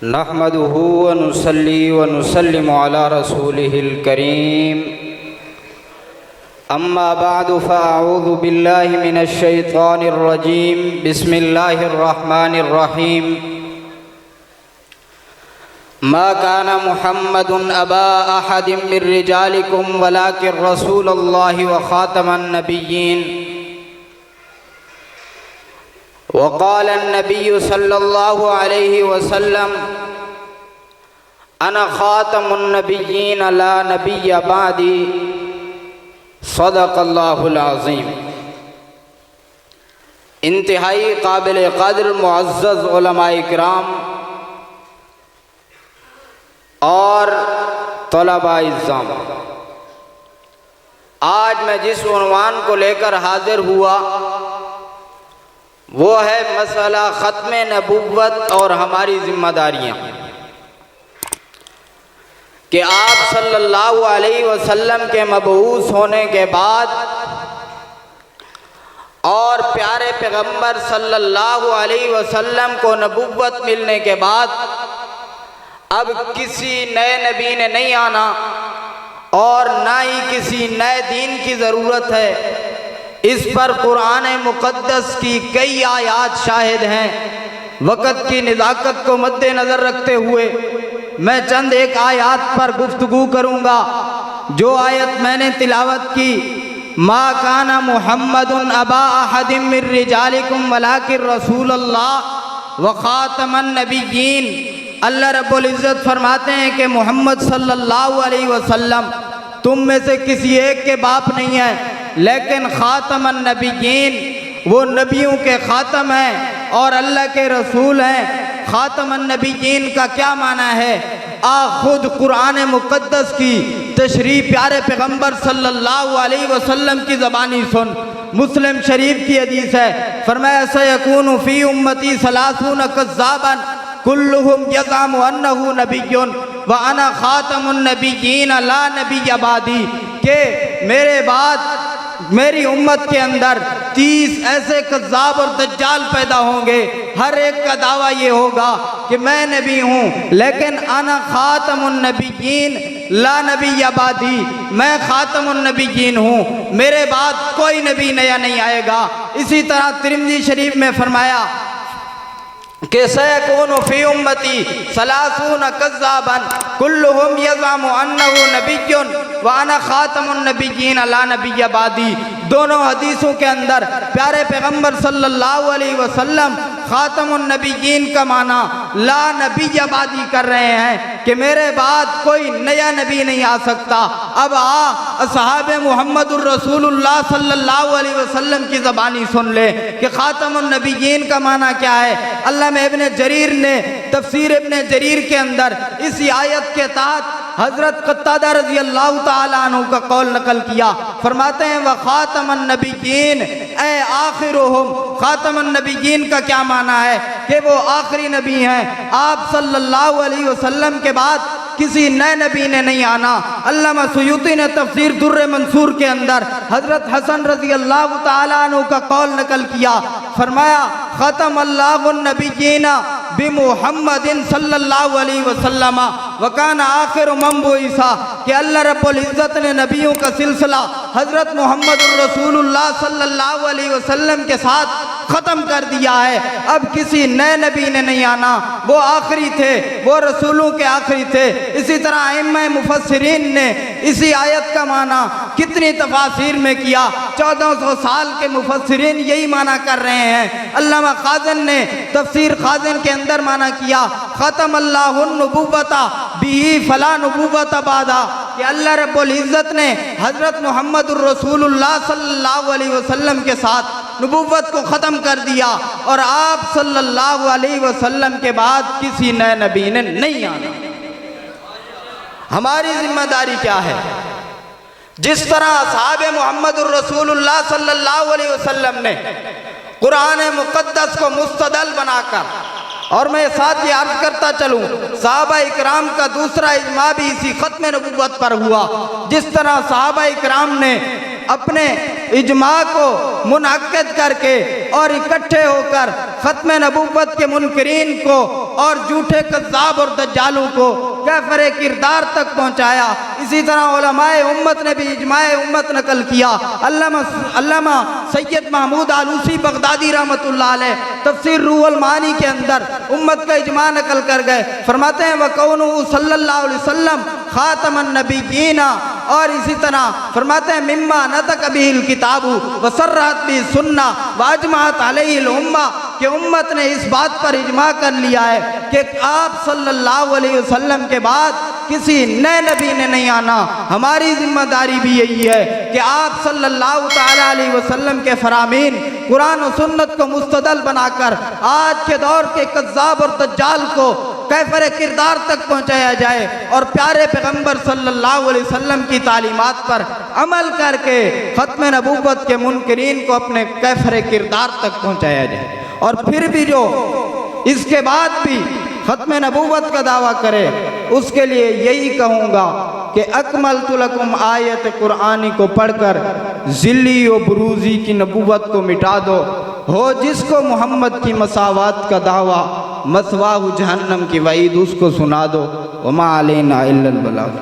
नहमदुहु व नुसल्ली व नुसल्लिमु अला रसूलिहिल करीम। अम्मा बादु फ़अऊज़ु बिल्लाहि मिनश शैतानिर रजीम। बिस्मिल्लाहिर रहमानिर रहीम। मा काना मुहम्मदुन अबा अहदिम मिर रिजालिकुम वलाकिन रसूलुल्लाहि व खातमन नबिय्यीन। वक़ाल नबी सल्लल्लाहु अलैहि वसल्लम अना ख़ातमुन नबिय्यीन ला नबिय्य बादी। सदक़ल्लाहुल अज़ीम। इंतहाई काबिल क़द्र मुअज़्ज़ज़ उलमाए किराम और तलबा इज़्ज़ाम, आज मैं जिस उन्वान को लेकर हाजिर हुआ वो है मसला ख़त्म नबुव्वत और हमारी जिम्मेदारियाँ। कि आप सल्लल्लाहु अलैहि वसल्लम के मबऊस होने के बाद और प्यारे पैगम्बर सल्लल्लाहु अलैहि वसल्लम को नबुव्वत मिलने के बाद अब किसी नए नबी ने नहीं आना और ना ही किसी नए दीन की ज़रूरत है। इस पर कुरान मुक़द्दस की कई आयात शाहिद हैं। वक़्त की नज़ाकत को मद्देनज़र रखते हुए मैं चंद एक आयात पर गुफ्तगू करूँगा। जो आयत मैंने तिलावत की, मा काना मुहम्मदुन अबा अहदिम मिर रिजालिकुम वलाकिन रसूलुल्लाह व खातमन नबिय्यीन। अल्लाह रब्बुल इज़्ज़त फरमाते हैं कि मोहम्मद सल्लल्लाहु अलैहि वसल्लम तुम में से किसी एक के बाप नहीं है, लेकिन ख़ातमन नबिय्यीन, वो नबियों के ख़ातम हैं और अल्लाह के रसूल हैं। ख़ातमन नबिय्यीन का क्या माना है? खुद कुरान मुक़द्दस की तशरीह प्यारे पैगम्बर सल्लल्लाहु अलैहि वसल्लम की ज़बानी सुन। मुस्लिम शरीफ की हदीस है, फरमाया सयकूनु फ़ी उम्मती सलासून कज़्ज़ाबन कुल्लुहुम यज़अमु अन्नहु नबिय्युन व अना ख़ातमुन नबिय्यीन ला नबिय्य बादी। के मेरे बाद मेरी उम्मत के अंदर 30 ऐसे कज़्ज़ाब और दज्जाल पैदा होंगे। हर एक का दावा ये होगा कि मैं नबी हूँ, लेकिन अना ख़ातमुन नबिय्यीन ला नबिय्य बादी, मैं ख़ातमुन नबिय्यीन हूँ, मेरे बाद कोई नबी नया नहीं आएगा। इसी तरह तिरमिज़ी शरीफ में फरमाया कि सयकूनु फ़ी उम्मती सलासून कज़्ज़ाबन कुल्लुहुम यज़अमु अन्नहु नबिय्युन व अना ख़ातमुन नबिय्यीन ला नबिय्य बादी। दोनों हदीसों के अंदर प्यारे पैगम्बर सल्लल्लाहु अलैहि वसल्लम ख़ातमुन नबिय्यीन का माना ला नबिय्य बादी कर रहे हैं कि मेरे बाद कोई नया नबी नहीं आ सकता। अब असहाबे मुहम्मदुर रसूलुल्लाह सल्लल्लाहु अलैहि वसल्लम की ज़बानी सुन ले कि ख़ातमुन नबिय्यीन का माना क्या है। अल्लाह में इब्ने जरीर ने तफसीर इब्ने जरीर के अंदर इसी आयत के तहत हज़रत क़त्तादा रज़ी अल्लाह ताला अन्हु का कौल नकल किया। फरमाते हैं व ख़ातमन नबिय्यीन ए आखिरुहुम। ख़ातमन नबिय्यीन का क्या माना है? कि वो आखिरी नबी हैं। आप सल्लल्लाहु अलैहि वसल्लम के बाद किसी नए नबी ने नहीं आना। अल्लामा सुयूती ने तफसीर दुर्र मंसूर के अंदर हज़रत हसन रज़ी अल्लाह ताला अन्हु का कौल नकल किया। फरमाया ख़तम अल्लाहुन नबिय्यीना बिमुहम्मदिन सल्लल्लाहु अलैहि वसल्लम व काना आखिरु मन बुइसा। कि अल्लाह रब्बुल इज़्ज़त ने नबियों का सिलसिला हज़रत मुहम्मदुर रसूलुल्लाह सल्लल्लाहु अलैहि वसल्लम के साथ ख़त्म कर दिया है। अब किसी नए नबी ने नहीं आना, वो आखिरी थे, वो रसूलों के आखिरी थे। इसी तरह अइम्मा मुफस्सिरीन ने इसी आयत का माना कितनी तफासीर में किया। 1400 साल के मुफस्सिरीन यही माना कर रहे हैं। अल्लामा खाज़न ने तफसीर खाज़न के अंदर माना किया ख़तम अल्लाहुन नबुव्वता बिही फला नबुव्वता बादा। कि अल्लाह रब्बुल इज़्ज़त ने हज़रत मुहम्मदुर रसूलुल्लाह सल्लल्लाहु अलैहि वसल्लम के साथ नबुव्वत को ख़त्म कर दिया और आप सल्लल्लाहु अलैहि वसल्लम के बाद किसी नए नबी ने नहीं आना। हमारी जिम्मेदारी क्या है? जिस तरह असहाबे मुहम्मदुर रसूलुल्लाह सल्लल्लाहु अलैहि वसल्लम ने कुरान मुक़द्दस को मुस्तदल बनाकर, और मैं साथ ही अर्ज करता चलूँ, सहाबा इकराम का दूसरा इज्मा भी इसी ख़त्म नबुव्वत पर हुआ। जिस तरह सहाबा इकराम ने अपने इज्मा को मुनअक्किद करके और इकट्ठे होकर ख़त्म नबुव्वत के मुनकरीन को और झूठे कज़्ज़ाब और दज्जालों को कैफरे किरदार तक पहुँचाया। इसी तरह उलमाए उम्मत ने भी इजमाए उम्मत नकल किया। अल्लामा सैयद महमूद आलूसी बगदादी रहमतुल्लाह अलैह तफसीर रूहुल मानी के अंदर उम्मत का इजमा नकल कर गए। फरमाते हैं वकौनु सल्लल्लाहु अलैहि वसल्लम खातमन नबिय्यीना, और इसी तरह फरमाते हैं मिम्मा नतक बिहिल किताबु वसर्रत बि सुन्ना वाजमात अलैहिल उम्मा, कि उम्मत ने इस बात पर इजमा कर लिया है कि आप सल्लल्लाहु अलैहि वसल्लम के बाद किसी नए नबी ने नहीं आना। हमारी जिम्मेदारी भी यही है कि आप सल्लल्लाहु ताला अलैहि वसल्लम के फरामीन कुरान और सुन्नत को मुस्तदल बनाकर आज के दौर के कज़्ज़ाब और दज्जाल को कैफरे किरदार तक पहुँचाया जाए और प्यारे पैगम्बर सल्लल्लाहु अलैहि वसल्लम की तालीमात पर अमल करके ख़त्म नबूवत के मुनकरीन को अपने कैफरे किरदार तक पहुँचाया जाए। और फिर भी जो इसके बाद भी ख़त्म नबूवत का दावा करे उसके लिए यही कहूँगा कि अकमलतु लकुम आयत कुरानी को पढ़कर ज़िल्ली व बुरूज़ी की नबूवत को मिटा दो। हो जिसको मोहम्मद की मसावात का दावा मसवाहु जहन्नम की वईद उसको सुना दो। वमा अलैना इल्लल बलाग।